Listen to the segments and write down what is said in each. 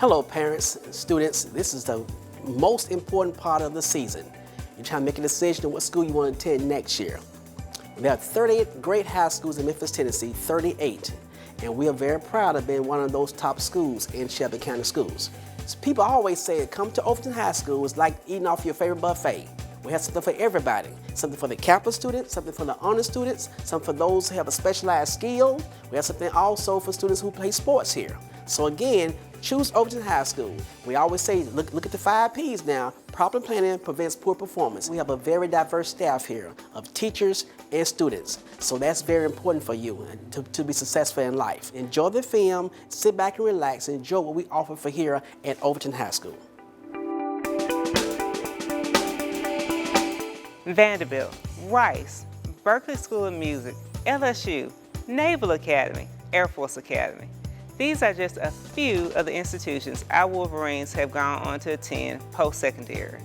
Hello parents and students, this is the most important part of the season. You're trying to make a decision on what school you want to attend next year. There are 38 great high schools in Memphis, Tennessee, 38. And we are very proud of being one of those top schools in Shelby County schools. So people always say, come to Overton High School, it's like eating off your favorite buffet. We have something for everybody. Something for the campus students, something for the honor students, something for those who have a specialized skill. We have something also for students who play sports here. So again, choose Overton High School. We always say, look at the 5 Ps now. Proper planning prevents poor performance. We have a very diverse staff here of teachers and students. So that's very important for you to be successful in life. Enjoy the film, sit back and relax, and enjoy what we offer for here at Overton High School. Vanderbilt, Rice, Berkeley School of Music, LSU, Naval Academy, Air Force Academy. These are just a few of the institutions our Wolverines have gone on to attend post-secondary.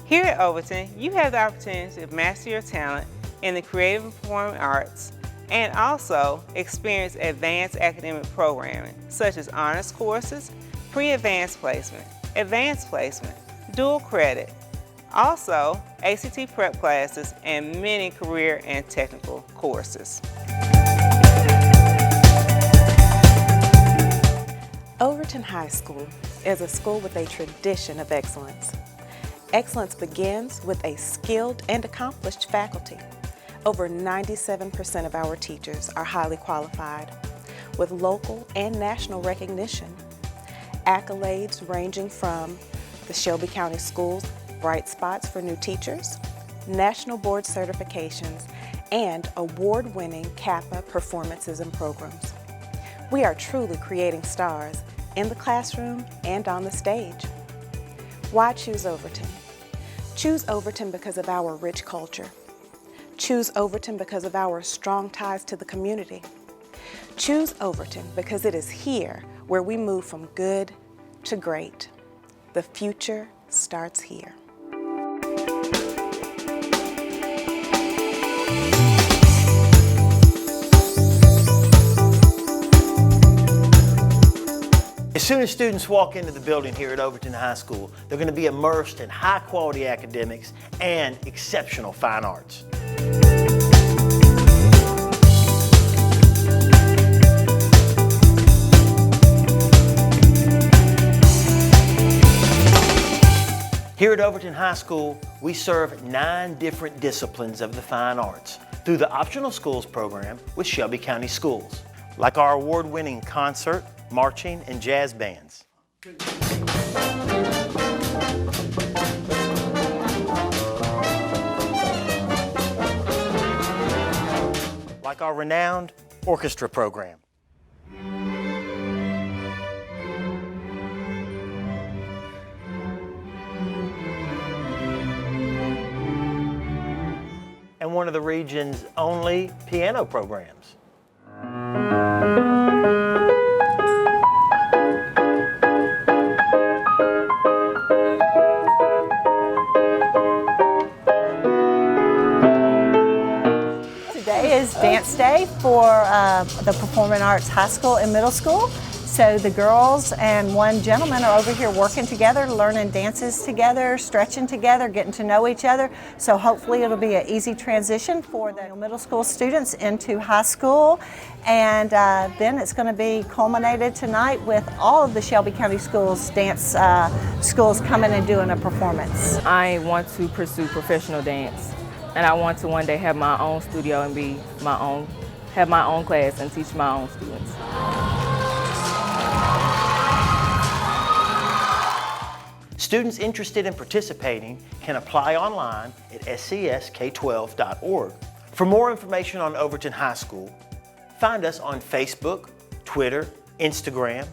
Here at Overton, you have the opportunity to master your talent in the creative and performing arts and also experience advanced academic programming such as honors courses, pre-advanced placement, advanced placement, dual credit, also ACT prep classes, and many career and technical courses. Overton High School is a school with a tradition of excellence. Excellence begins with a skilled and accomplished faculty. Over 97% of our teachers are highly qualified, with local and national recognition. Accolades ranging from the Shelby County Schools Bright Spots for New Teachers, national board certifications, and award-winning Kappa performances and programs. We are truly creating stars in the classroom and on the stage. Why choose Overton? Choose Overton because of our rich culture. Choose Overton because of our strong ties to the community. Choose Overton because it is here where we move from good to great. The future starts here. As soon as students walk into the building here at Overton High School, they're going to be immersed in high-quality academics and exceptional fine arts. Here at Overton High School, we serve 9 different disciplines of the fine arts through the Optional Schools program with Shelby County Schools, like our award-winning concert, marching, and jazz bands. Like our renowned orchestra program. And one of the region's only piano programs. Today is dance day for the Performing Arts High School and Middle School. So the girls and one gentleman are over here working together, learning dances together, stretching together, getting to know each other. So hopefully it'll be an easy transition for the middle school students into high school. And then it's going to be culminated tonight with all of the Shelby County schools, dance schools coming and doing a performance. I want to pursue professional dance, and I want to one day have my own studio and have my own class and teach my own students. Students interested in participating can apply online at scsk12.org. For more information on Overton High School, find us on Facebook, Twitter, Instagram,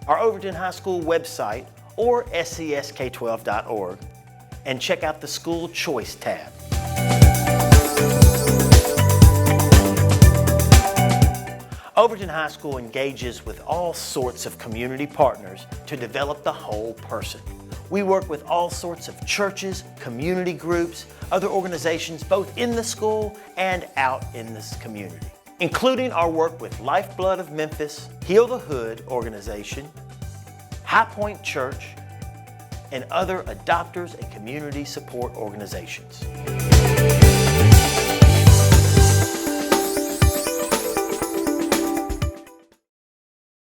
our Overton High School website, or scsk12.org, and check out the School Choice tab. Overton High School engages with all sorts of community partners to develop the whole person. We work with all sorts of churches, community groups, other organizations both in the school and out in this community, including our work with Lifeblood of Memphis, Heal the Hood organization, High Point Church, and other adopters and community support organizations.